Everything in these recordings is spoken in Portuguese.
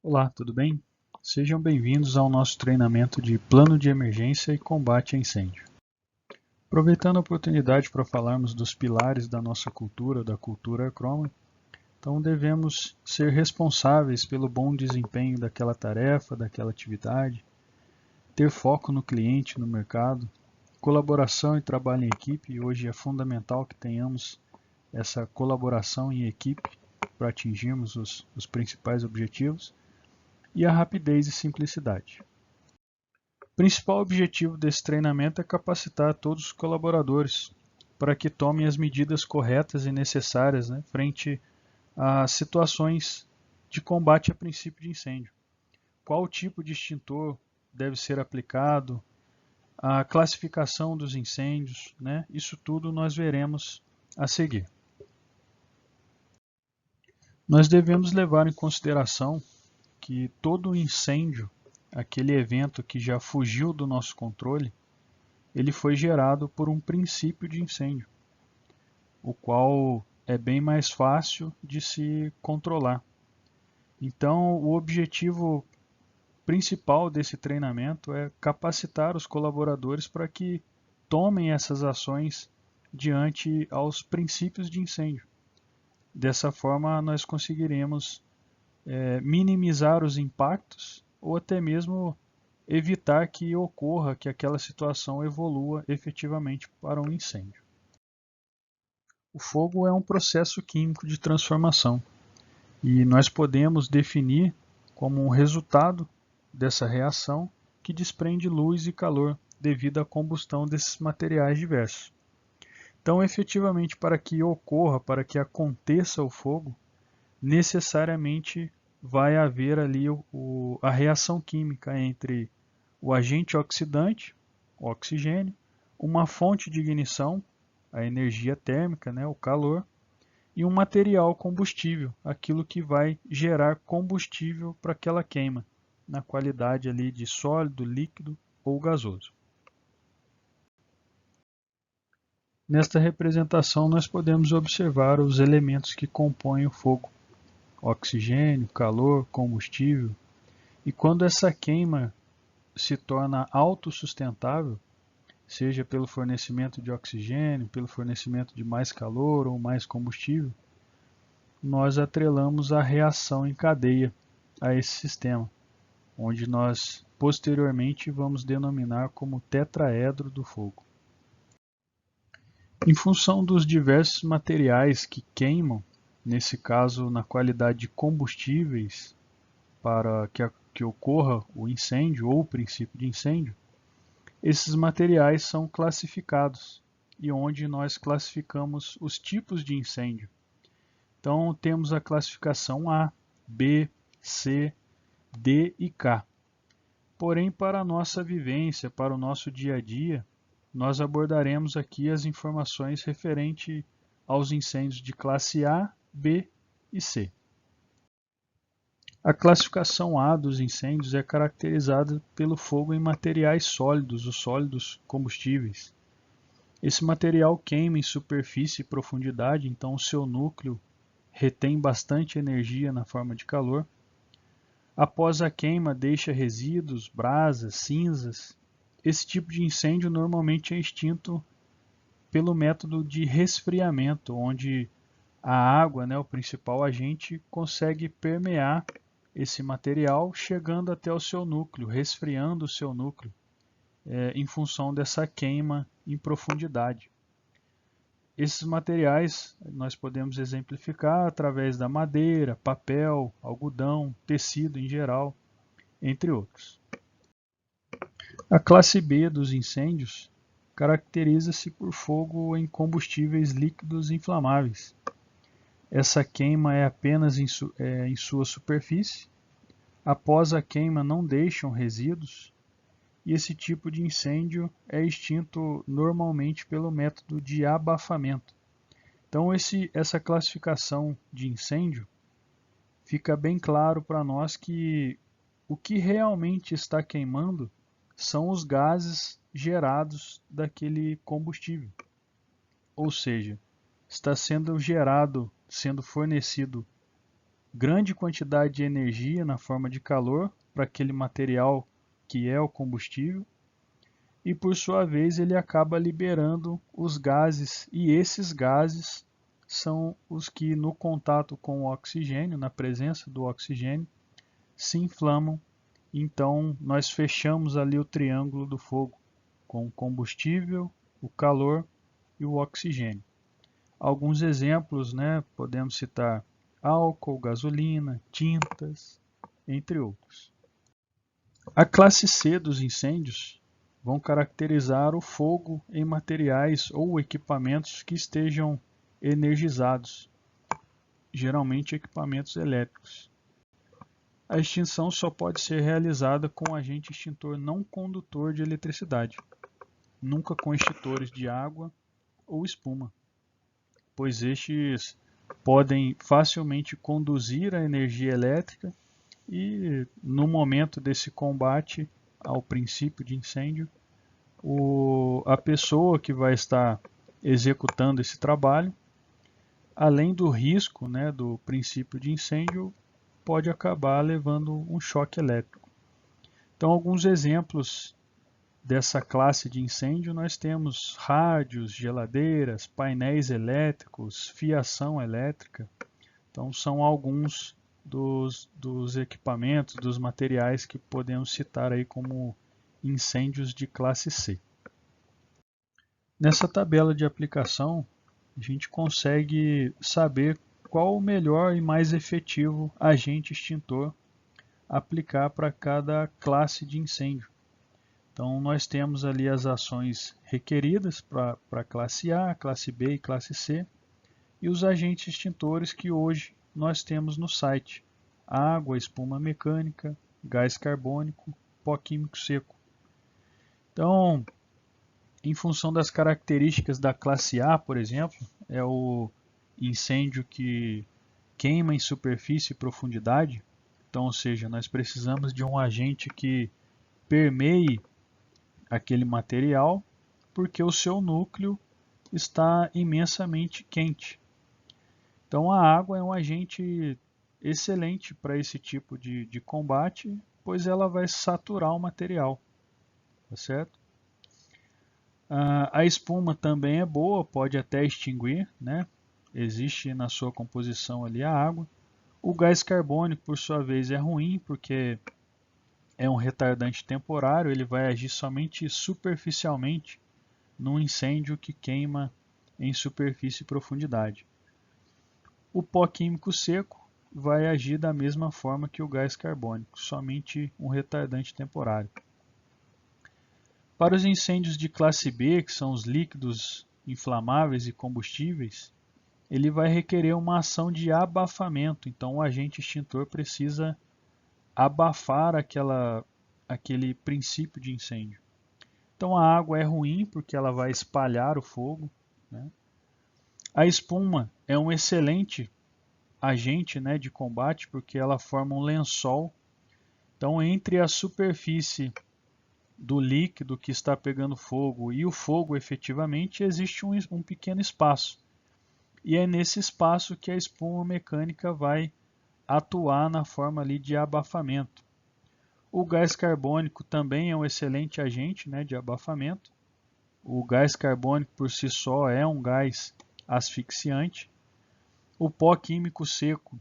Olá, tudo bem? Sejam bem-vindos ao nosso treinamento de Plano de Emergência e Combate a Incêndio. Aproveitando a oportunidade para falarmos dos pilares da nossa cultura, da cultura Croma, então devemos ser responsáveis pelo bom desempenho daquela tarefa, daquela atividade, ter foco no cliente, no mercado, colaboração e trabalho em equipe. Hoje é fundamental que tenhamos essa colaboração em equipe para atingirmos os principais objetivos, e a rapidez e simplicidade. O principal objetivo desse treinamento é capacitar todos os colaboradores para que tomem as medidas corretas e necessárias, frente a situações de combate a princípio de incêndio. Qual tipo de extintor deve ser aplicado, a classificação dos incêndios, isso tudo nós veremos a seguir. Nós devemos levar em consideração que todo incêndio, aquele evento que já fugiu do nosso controle, ele foi gerado por um princípio de incêndio, o qual é bem mais fácil de se controlar. Então, o objetivo principal desse treinamento é capacitar os colaboradores para que tomem essas ações diante aos princípios de incêndio. Dessa forma, nós conseguiremos minimizar os impactos ou até mesmo evitar que ocorra, que aquela situação evolua efetivamente para um incêndio. O fogo é um processo químico de transformação e nós podemos definir como um resultado dessa reação que desprende luz e calor devido à combustão desses materiais diversos. Então, efetivamente, para que ocorra, para que aconteça o fogo, necessariamente vai haver ali a reação química entre o agente oxidante, o oxigênio, uma fonte de ignição, a energia térmica, o calor, e um material combustível, aquilo que vai gerar combustível para aquela queima, na qualidade ali de sólido, líquido ou gasoso. Nesta representação nós podemos observar os elementos que compõem o fogo: oxigênio, calor, combustível. E quando essa queima se torna autossustentável, seja pelo fornecimento de oxigênio, pelo fornecimento de mais calor ou mais combustível, nós atrelamos a reação em cadeia a esse sistema, onde nós posteriormente vamos denominar como tetraedro do fogo. Em função dos diversos materiais que queimam, nesse caso na qualidade de combustíveis para que ocorra o incêndio ou o princípio de incêndio, esses materiais são classificados e onde nós classificamos os tipos de incêndio. Então temos a classificação A, B, C, D e K. Porém, para a nossa vivência, para o nosso dia a dia, nós abordaremos aqui as informações referente aos incêndios de classe A, B e C. A classificação A dos incêndios é caracterizada pelo fogo em materiais sólidos, os sólidos combustíveis. Esse material queima em superfície e profundidade, então o seu núcleo retém bastante energia na forma de calor. Após a queima, deixa resíduos, brasas, cinzas. Esse tipo de incêndio normalmente é extinto pelo método de resfriamento, onde a água, o principal agente, consegue permear esse material, chegando até o seu núcleo, resfriando o seu núcleo, em função dessa queima em profundidade. Esses materiais nós podemos exemplificar através da madeira, papel, algodão, tecido em geral, entre outros. A classe B dos incêndios caracteriza-se por fogo em combustíveis líquidos inflamáveis. Essa queima é apenas em sua superfície. Após a queima não deixam resíduos, e esse tipo de incêndio é extinto normalmente pelo método de abafamento. Então essa classificação de incêndio fica bem claro para nós que o que realmente está queimando são os gases gerados daquele combustível. Ou seja, está sendo gerado, sendo fornecido grande quantidade de energia na forma de calor para aquele material que é o combustível, e por sua vez ele acaba liberando os gases, e esses gases são os que no contato com o oxigênio, na presença do oxigênio, se inflamam. Então nós fechamos ali o triângulo do fogo com o combustível, o calor e o oxigênio. Alguns exemplos, né, podemos citar álcool, gasolina, tintas, entre outros. A classe C dos incêndios vão caracterizar o fogo em materiais ou equipamentos que estejam energizados, geralmente equipamentos elétricos. A extinção só pode ser realizada com agente extintor não condutor de eletricidade, nunca com extintores de água ou espuma, pois estes podem facilmente conduzir a energia elétrica e, no momento desse combate ao princípio de incêndio, a pessoa que vai estar executando esse trabalho, além do risco, né, do princípio de incêndio, pode acabar levando um choque elétrico. Então, alguns exemplos dessa classe de incêndio nós temos rádios, geladeiras, painéis elétricos, fiação elétrica. Então são alguns dos equipamentos, dos materiais que podemos citar aí como incêndios de classe C. Nessa tabela de aplicação, a gente consegue saber qual o melhor e mais efetivo agente extintor aplicar para cada classe de incêndio. Então nós temos ali as ações requeridas para a classe A, classe B e classe C, e os agentes extintores que hoje nós temos no site: água, espuma mecânica, gás carbônico, pó químico seco. Então, em função das características da classe A, por exemplo, é o incêndio que queima em superfície e profundidade. Então, ou seja, nós precisamos de um agente que permeie aquele material, porque o seu núcleo está imensamente quente. Então a água é um agente excelente para esse tipo de combate, pois ela vai saturar o material, tá certo? A espuma também é boa, pode até extinguir, né? Existe na sua composição ali a água. O gás carbônico, por sua vez, é ruim, porque é um retardante temporário, ele vai agir somente superficialmente num incêndio que queima em superfície e profundidade. O pó químico seco vai agir da mesma forma que o gás carbônico, somente um retardante temporário. Para os incêndios de classe B, que são os líquidos inflamáveis e combustíveis, ele vai requerer uma ação de abafamento, então o agente extintor precisa abafar aquele princípio de incêndio. Então a água é ruim porque ela vai espalhar o fogo, né? A espuma é um excelente agente, né, de combate porque ela forma um lençol. Então entre a superfície do líquido que está pegando fogo e o fogo efetivamente existe um pequeno espaço. E é nesse espaço que a espuma mecânica vai atuar na forma ali de abafamento. O gás carbônico também é um excelente agente, né, de abafamento. O gás carbônico por si só é um gás asfixiante. O pó químico seco,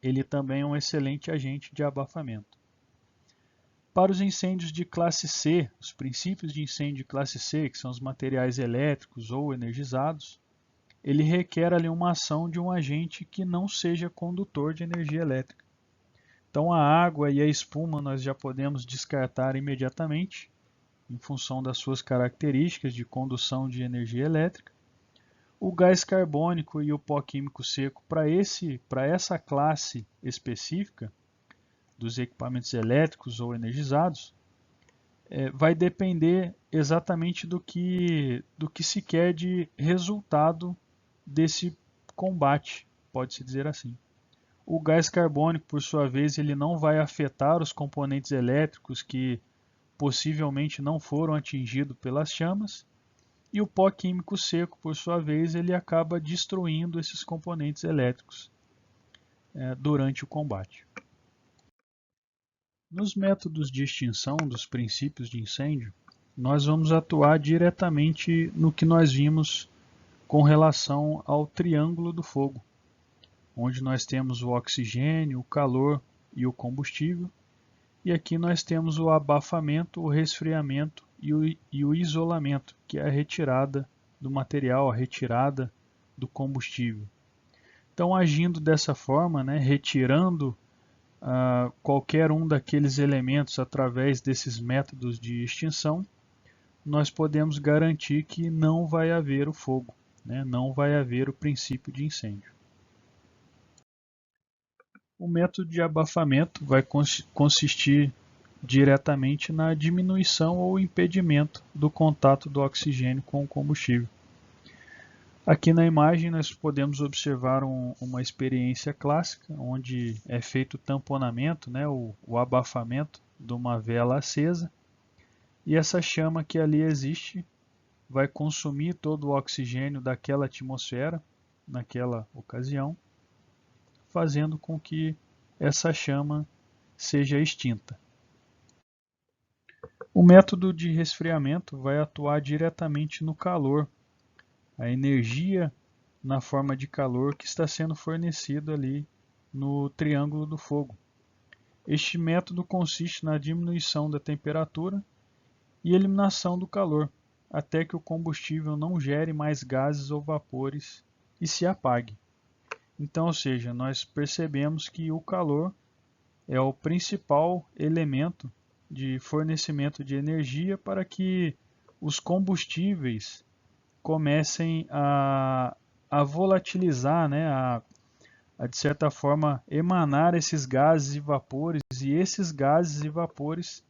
ele também é um excelente agente de abafamento. Para os incêndios de classe C, os princípios de incêndio de classe C, que são os materiais elétricos ou energizados, ele requer ali uma ação de um agente que não seja condutor de energia elétrica. Então a água e a espuma nós já podemos descartar imediatamente, em função das suas características de condução de energia elétrica. O gás carbônico e o pó químico seco para essa classe específica dos equipamentos elétricos ou energizados, vai depender exatamente do que se quer de resultado desse combate, pode-se dizer assim. O gás carbônico, por sua vez, ele não vai afetar os componentes elétricos que possivelmente não foram atingidos pelas chamas, e o pó químico seco, por sua vez, ele acaba destruindo esses componentes elétricos. durante o combate. Nos métodos de extinção dos princípios de incêndio, nós vamos atuar diretamente no que nós vimos com relação ao triângulo do fogo, onde nós temos o oxigênio, o calor e o combustível, e aqui nós temos o abafamento, o resfriamento e o isolamento, que é a retirada do material, a retirada do combustível. Então, agindo dessa forma, retirando qualquer um daqueles elementos através desses métodos de extinção, nós podemos garantir que não vai haver o fogo, não vai haver o princípio de incêndio. O método de abafamento vai consistir diretamente na diminuição ou impedimento do contato do oxigênio com o combustível. Aqui na imagem nós podemos observar uma experiência clássica, onde é feito o tamponamento, o abafamento de uma vela acesa, e essa chama que ali existe vai consumir todo o oxigênio daquela atmosfera, naquela ocasião, fazendo com que essa chama seja extinta. O método de resfriamento vai atuar diretamente no calor, a energia na forma de calor que está sendo fornecida ali no triângulo do fogo. Este método consiste na diminuição da temperatura e eliminação do calor, até que o combustível não gere mais gases ou vapores e se apague. Então, ou seja, nós percebemos que o calor é o principal elemento de fornecimento de energia para que os combustíveis comecem a volatilizar, a de certa forma emanar esses gases e vapores, e esses gases e vapores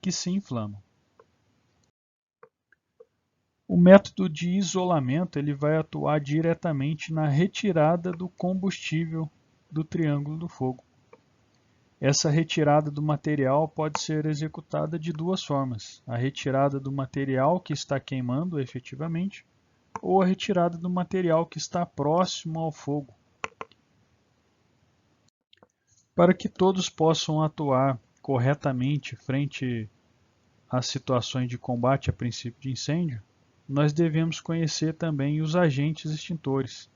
que se inflamam. O método de isolamento ele vai atuar diretamente na retirada do combustível do triângulo do fogo. Essa retirada do material pode ser executada de duas formas: a retirada do material que está queimando efetivamente, ou a retirada do material que está próximo ao fogo. Para que todos possam atuar corretamente frente às situações de combate a princípio de incêndio, nós devemos conhecer também os agentes extintores.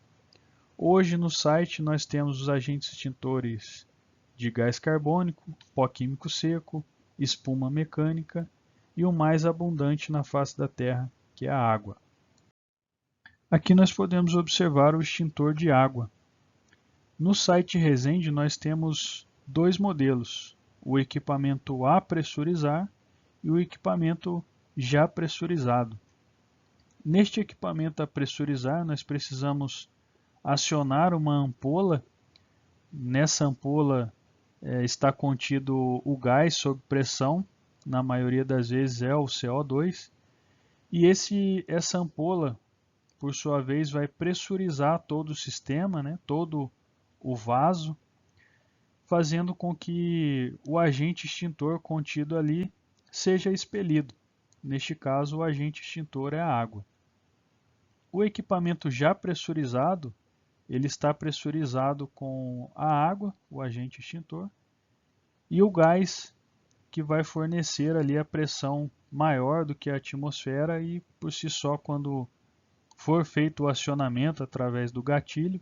Hoje no site nós temos os agentes extintores de gás carbônico, pó químico seco, espuma mecânica e o mais abundante na face da Terra, que é a água. Aqui nós podemos observar o extintor de água. No site Resende nós temos dois modelos, o equipamento a pressurizar e o equipamento já pressurizado. Neste equipamento a pressurizar nós precisamos acionar uma ampola. Nessa ampola está contido o gás sob pressão, na maioria das vezes é o CO2, e essa ampola, por sua vez, vai pressurizar todo o sistema, todo o vaso, fazendo com que o agente extintor contido ali seja expelido. Neste caso, o agente extintor é a água. O equipamento já pressurizado, ele está pressurizado com a água, o agente extintor, e o gás que vai fornecer ali a pressão maior do que a atmosfera e, por si só, quando for feito o acionamento através do gatilho,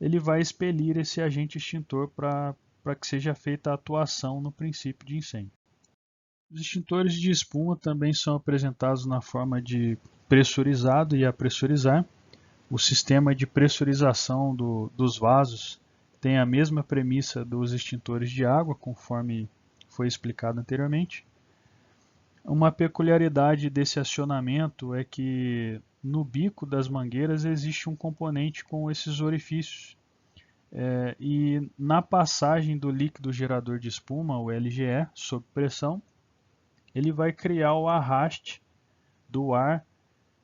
ele vai expelir esse agente extintor para que seja feita a atuação no princípio de incêndio. Os extintores de espuma também são apresentados na forma de pressurizado e a pressurizar. O sistema de pressurização dos vasos tem a mesma premissa dos extintores de água, conforme foi explicado anteriormente. Uma peculiaridade desse acionamento é que no bico das mangueiras existe um componente com esses orifícios. E na passagem do líquido gerador de espuma, o LGE, sob pressão, ele vai criar o arraste do ar,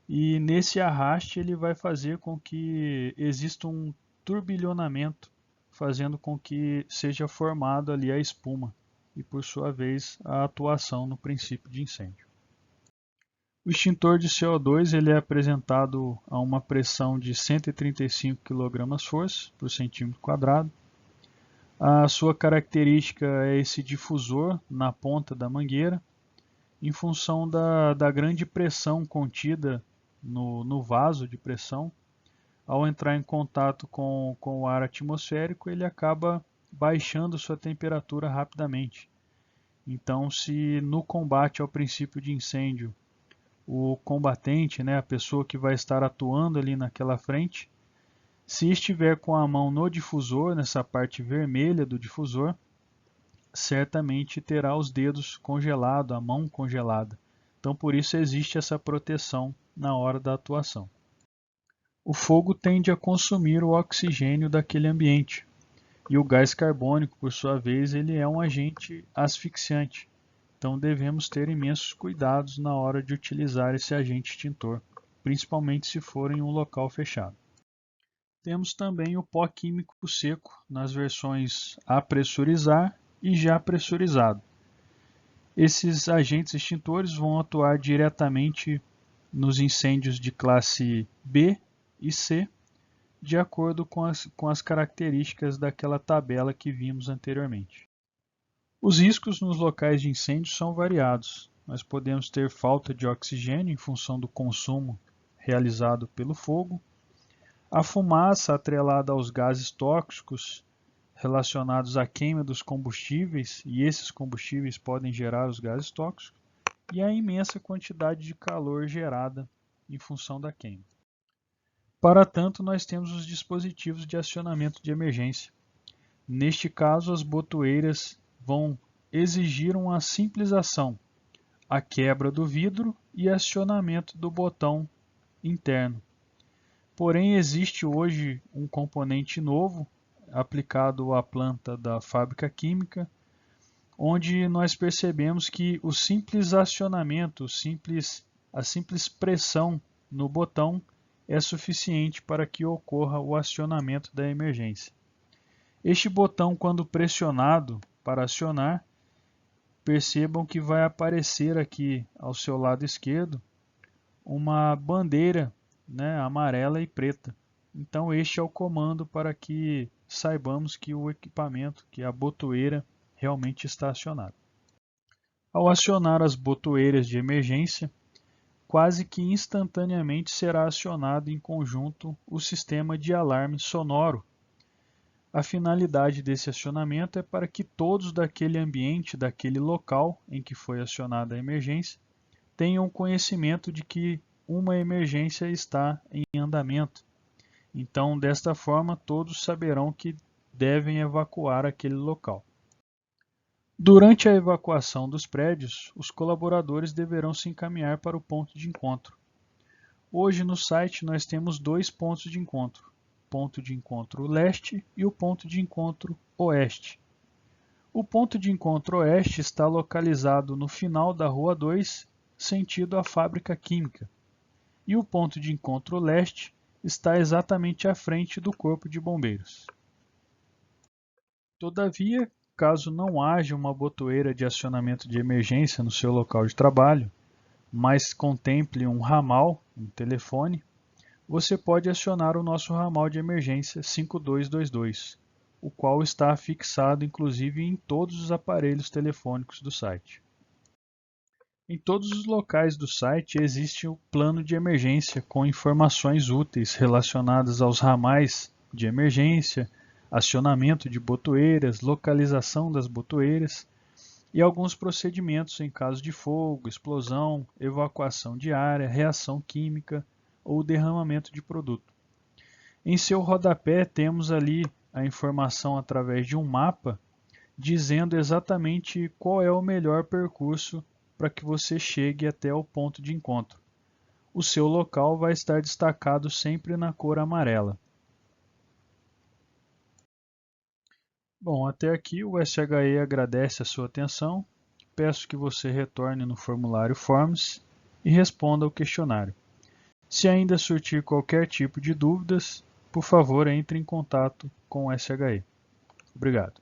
e nesse arraste ele vai fazer com que exista um turbilhonamento, fazendo com que seja formado ali a espuma e, por sua vez, a atuação no princípio de incêndio. O extintor de CO2 ele é apresentado a uma pressão de 135 kgfs por centímetro quadrado. A sua característica é esse difusor na ponta da mangueira, em função da grande pressão contida no vaso de pressão. Ao entrar em contato com o ar atmosférico, ele acaba baixando sua temperatura rapidamente. Então, se no combate ao princípio de incêndio, o combatente, a pessoa que vai estar atuando ali naquela frente, se estiver com a mão no difusor, nessa parte vermelha do difusor, certamente terá os dedos congelados, a mão congelada. Então, por isso existe essa proteção na hora da atuação. O fogo tende a consumir o oxigênio daquele ambiente, e o gás carbônico, por sua vez, ele é um agente asfixiante. Então devemos ter imensos cuidados na hora de utilizar esse agente extintor, principalmente se for em um local fechado. Temos também o pó químico seco, nas versões a pressurizar e já pressurizado. Esses agentes extintores vão atuar diretamente nos incêndios de classe B e C, de acordo com as características daquela tabela que vimos anteriormente. Os riscos nos locais de incêndio são variados. Nós podemos ter falta de oxigênio em função do consumo realizado pelo fogo, a fumaça atrelada aos gases tóxicos relacionados à queima dos combustíveis, e esses combustíveis podem gerar os gases tóxicos, e a imensa quantidade de calor gerada em função da queima. Para tanto, nós temos os dispositivos de acionamento de emergência. Neste caso, as botoeiras vão exigir uma simples ação, a quebra do vidro e acionamento do botão interno. Porém, existe hoje um componente novo aplicado à planta da fábrica química, onde nós percebemos que o simples acionamento, a simples pressão no botão é suficiente para que ocorra o acionamento da emergência. Este botão, quando pressionado para acionar, percebam que vai aparecer aqui ao seu lado esquerdo uma bandeira, amarela e preta. Então este é o comando para que saibamos que o equipamento, que a botoeira, realmente está acionada. Ao acionar as botoeiras de emergência, quase que instantaneamente será acionado em conjunto o sistema de alarme sonoro. A finalidade desse acionamento é para que todos daquele ambiente, daquele local em que foi acionada a emergência, tenham conhecimento de que uma emergência está em andamento. Então, desta forma, todos saberão que devem evacuar aquele local. Durante a evacuação dos prédios, os colaboradores deverão se encaminhar para o ponto de encontro. Hoje no site nós temos dois pontos de encontro, o ponto de encontro leste e o ponto de encontro oeste. O ponto de encontro oeste está localizado no final da Rua 2, sentido à fábrica química, e o ponto de encontro leste está exatamente à frente do Corpo de Bombeiros. Todavia, caso não haja uma botoeira de acionamento de emergência no seu local de trabalho, mas contemple um ramal, um telefone, você pode acionar o nosso ramal de emergência 5222, o qual está fixado inclusive em todos os aparelhos telefônicos do site. Em todos os locais do site existe o plano de emergência com informações úteis relacionadas aos ramais de emergência, acionamento de botoeiras, localização das botoeiras e alguns procedimentos em caso de fogo, explosão, evacuação de área, reação química ou derramamento de produto. Em seu rodapé temos ali a informação através de um mapa dizendo exatamente qual é o melhor percurso para que você chegue até o ponto de encontro. O seu local vai estar destacado sempre na cor amarela. Bom, até aqui o SHE agradece a sua atenção. Peço que você retorne no formulário Forms e responda ao questionário. Se ainda surgir qualquer tipo de dúvidas, por favor, entre em contato com o SHE. Obrigado.